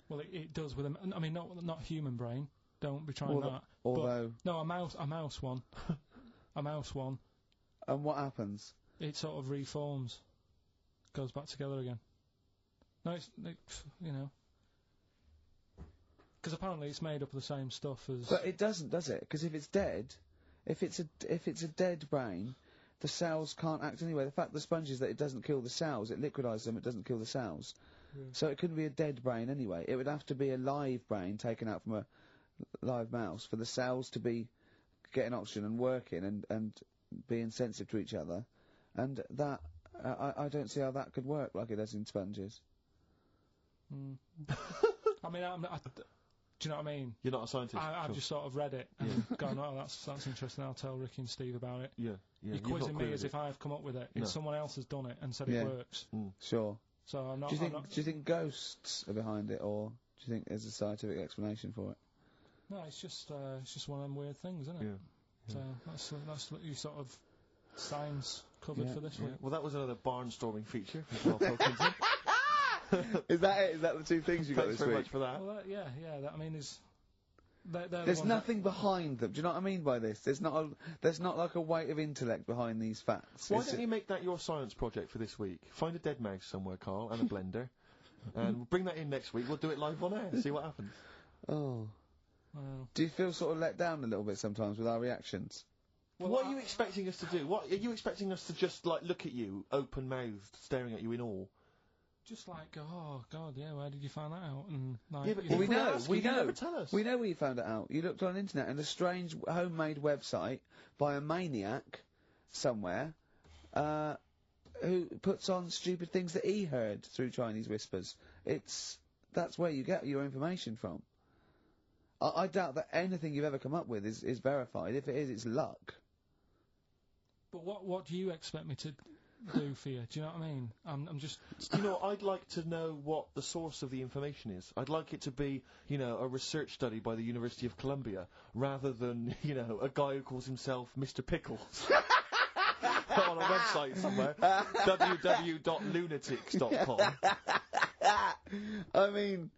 Well, it does with I mean, not human brain. Don't be trying that. Although. No, a mouse one. A mouse one. And what happens? It sort of reforms. Goes back together again. No, it's because apparently it's made up of the same stuff as. But it doesn't, does it? Because if it's dead, if it's a dead brain, the cells can't act anyway. The fact the sponge is that it doesn't kill the cells, it liquidises them, it doesn't kill the cells. Yeah. So it couldn't be a dead brain anyway. It would have to be a live brain taken out from a live mouse for the cells to be getting oxygen and working and being sensitive to each other. And that, I don't see how that could work like it does in sponges. Mm. I mean, do you know what I mean? You're not a scientist. I've just sort of read it and gone, oh, that's interesting. I'll tell Ricky and Steve about it. Yeah. You're quizzing me as if I've come up with it. No. Someone else has done it and said it works. Mm. Sure. So I'm not. Do you think ghosts are behind it, or do you think there's a scientific explanation for it? No, it's just one of them weird things, isn't it? Yeah. So that's what you sort of science covered for this week. Well, that was another barnstorming feature from Karl Pilkington. Is that it? Is that the two things you got this week? Thanks very much for that. Well, yeah. I mean, there's nothing behind them. Do you know what I mean by this? There's not like a weight of intellect behind these facts. Why don't you make that your science project for this week? Find a dead mouse somewhere, Karl, and a blender, and bring that in next week. We'll do it live on air. See what happens. Oh. Wow. Do you feel sort of let down a little bit sometimes with our reactions? Well, what are you expecting us to do? What are you expecting us to just like look at you, open-mouthed, staring at you in awe? Just like, oh God, yeah. Where did you find that out? And like, yeah, but we know. You never tell us. We know where you found it out. You looked on the internet and a strange homemade website by a maniac somewhere, who puts on stupid things that he heard through Chinese whispers. That's where you get your information from. I doubt that anything you've ever come up with is verified. If it is, it's luck. But what do you expect me to do for you? Do you know what I mean? I'm just. You know, I'd like to know what the source of the information is. I'd like it to be, a research study by the University of Columbia, rather than, a guy who calls himself Mr. Pickles. On a website somewhere. www.lunatics.com. I mean,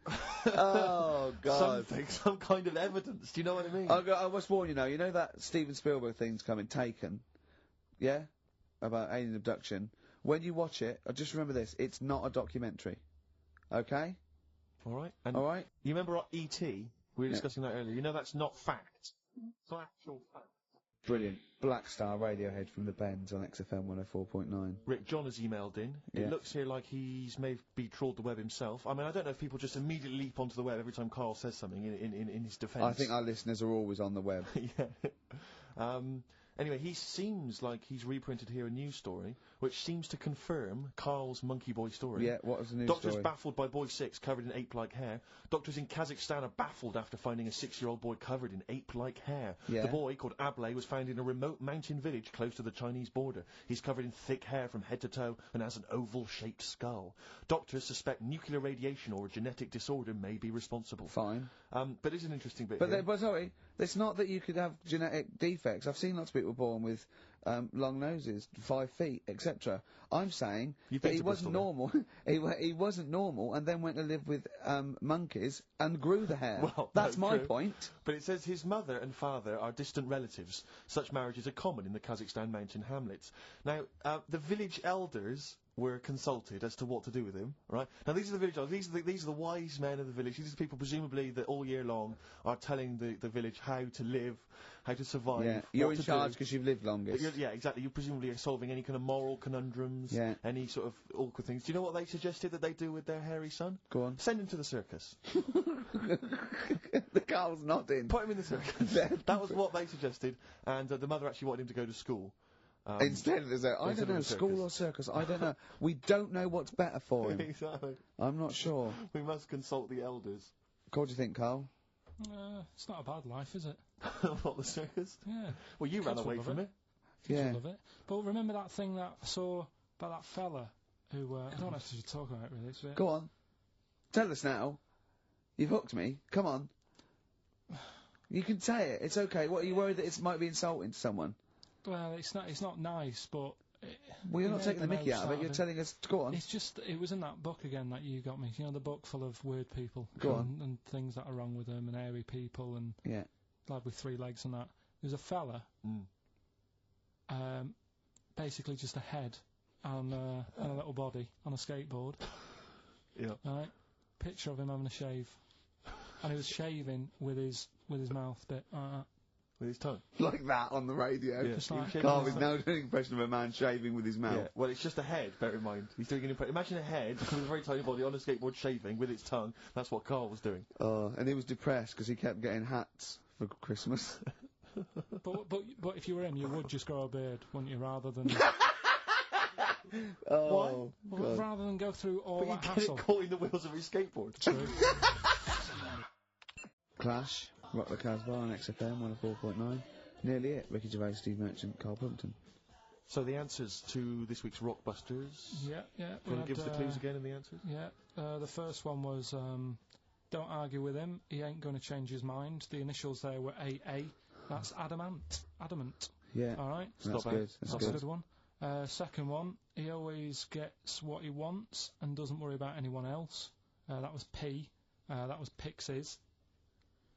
oh God. Some kind of evidence, do you know what I mean? I must warn you know that Steven Spielberg thing's coming, Taken, yeah? About alien abduction. When you watch it, just remember this, it's not a documentary. Okay? Alright. Alright? You remember E.T.? We were discussing that earlier. That's not fact. It's not actual fact. Brilliant. Black Star Radiohead from the Bends on XFM 104.9. Rick John has emailed in. It looks here like he's maybe trawled the web himself. I mean, I don't know if people just immediately leap onto the web every time Karl says something in his defence. I think our listeners are always on the web. Yeah. Anyway, he seems like he's reprinted here a news story, which seems to confirm Karl's Monkey Boy story. Yeah, what was the news Doctors story? baffled by boy 6 covered in ape-like hair. Doctors in Kazakhstan are baffled after finding a 6-year-old boy covered in ape-like hair. Yeah. The boy, called Ablay, was found in a remote mountain village close to the Chinese border. He's covered in thick hair from head to toe and has an oval-shaped skull. Doctors suspect nuclear radiation or a genetic disorder may be responsible. Fine. But it's an interesting bit But sorry, it's not that you could have genetic defects. I've seen lots of people born with long noses, 5 feet, etc. I'm saying that he wasn't normal. he wasn't normal, and then went to live with monkeys and grew the hair. Well, that's my point. But it says his mother and father are distant relatives. Such marriages are common in the Kazakhstan mountain hamlets. Now, the village elders were consulted as to what to do with him, right? Now, these are the village elders. These are the wise men of the village. These are the people, presumably, that all year long are telling the village how to live, how to survive. Yeah, you're in charge because you've lived longest. Yeah, exactly. You presumably are solving any kind of moral conundrums, any sort of awkward things. Do you know what they suggested that they do with their hairy son? Go on. Send him to the circus. The Karl's nodding. Put him in the circus. That was what they suggested, and the mother actually wanted him to go to school. Instead of I don't know, school or circus, I don't know. We don't know what's better for him. Exactly. I'm not sure. We must consult the elders. What do you think, Karl? It's not a bad life, is it? What, the circus? Yeah. Well, you ran away from it. Yeah. Love it. But remember that thing that I saw about that fella who, I don't know if you should talk about it really. It's a bit... Go on. Tell us now. You've hooked me. Come on. You can say it. It's okay. What, are you worried that it might be insulting to someone? Well, it's not nice, but... Well, you're not taking the mickey out of it. You're telling us to go on. It's just, it was in that book again that you got me. You know, the book full of weird people. Go on. And things that are wrong with them, and hairy people, and lad with 3 legs and that. There's a fella, basically just a head and a little body on a skateboard. Yeah. Right? Picture of him having a shave. And he was shaving with his mouth bit like that. With his tongue? Like that on the radio. Yeah. Just like Karl is now doing an impression of a man shaving with his mouth. Yeah. Well, it's just a head, bear in mind. He's doing an impression. Imagine a head with a very tiny body on a skateboard shaving with its tongue. That's what Karl was doing. Oh, and he was depressed because he kept getting hats for Christmas. But if you were him, you would just grow a beard, wouldn't you, rather than... Oh, well, rather than go through all but that you hassle. get it caught in the wheels of his skateboard. True. Clash, Rock the Casbah on XFM 104.9. Nearly it. Ricky Gervais, Steve Merchant, Karl Plumpton. So the answers to this week's Rockbusters. Yeah. Do you want to give us the clues again in the answers? Yeah. The first one was, don't argue with him. He ain't going to change his mind. The initials there were AA. That's adamant. Yeah. All right. That's good. That's a good one. Second one, he always gets what he wants and doesn't worry about anyone else. That was P. That was Pixies.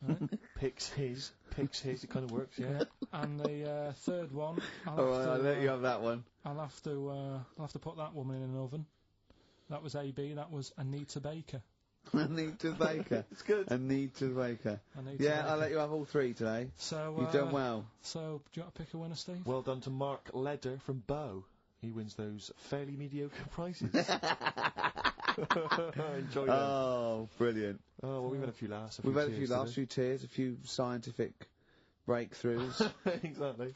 Right? Picks his. It kind of works, yeah. And the third one, I'll let you have that one. I'll have to put that woman in an oven. That was AB. That was Anita Baker. Anita Baker. It's good. Anita Baker. Baker. I'll let you have all 3 today. So you've done well. So do you want to pick a winner, Steve? Well done to Mark Leder from Bow. He wins those fairly mediocre prizes. Enjoy them. Oh, brilliant. Oh, well, we've had a few laughs. We've had a few laughs, a few tears, a few scientific breakthroughs. Exactly.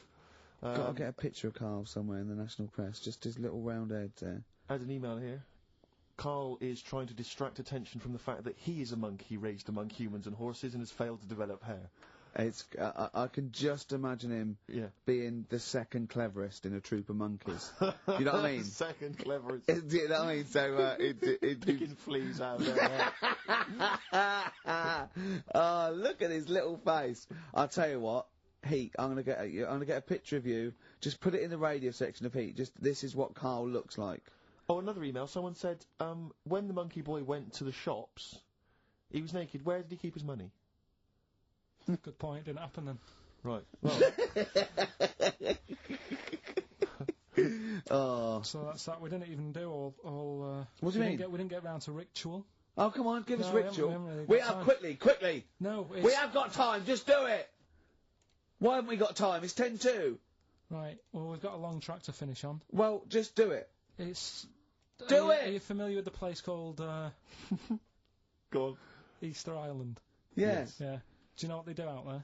Got to get a picture of Karl somewhere in the national press, just his little round head there. I had an email here. Karl is trying to distract attention from the fact that he is a monkey raised among humans and horses and has failed to develop hair. It's I can just imagine him being the second cleverest in a troop of monkeys. You know what I mean? Second cleverest. Do you know what I mean? So picking fleas out of their hair. Oh, look at his little face. I'll tell you what, Heat. I'm gonna get a picture of you. Just put it in the radio section of Heat. Just this is what Karl looks like. Oh, another email. Someone said, when the monkey boy went to the shops, he was naked. Where did he keep his money? Good point. Didn't happen then. Right. Well. Oh. So that's that. We didn't even do all. What do you mean? We didn't get round to ritual. Oh, come on, give us ritual. We have quickly. No, we have got time. Just do it. Why haven't we got time? It's 10:02. Right. Well, we've got a long track to finish on. Well, just do it. It's. Do it. Are you familiar with the place called? Go on. Easter Island. Yes. Yeah. Do you know what they do out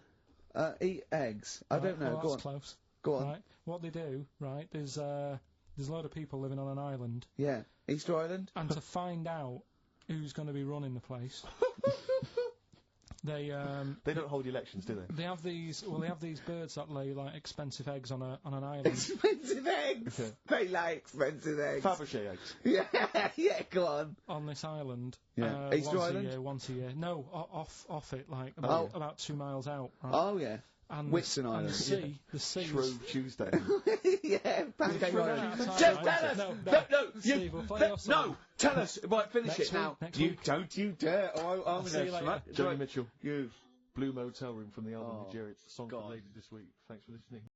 there? Eat eggs. I don't know. Well, Go that's on. Close. Go on. Right. What they do, right? There's a load of people living on an island. Yeah. Easter Island. And to find out who's going to be running the place, they don't hold elections, do they? They have these. Well, they have these birds that lay like expensive eggs on an island. Expensive eggs. They lay expensive eggs. Fabergé eggs. Yeah. Go on. On this island. Yeah. Easter Island. Once a year. No, off it, like about 2 miles out. Right? Oh yeah. And Whitsun Island. And the sea. Shrove Tuesday. Yeah. Pancake Island. Just tell us. No. Steve, we'll play no. Tell us. Right. Finish it now. Don't you dare. I'm see you later. Johnny Mitchell. You. Blue Motel Room from the album Nigeria. It's the song for the lady this week. Thanks for listening.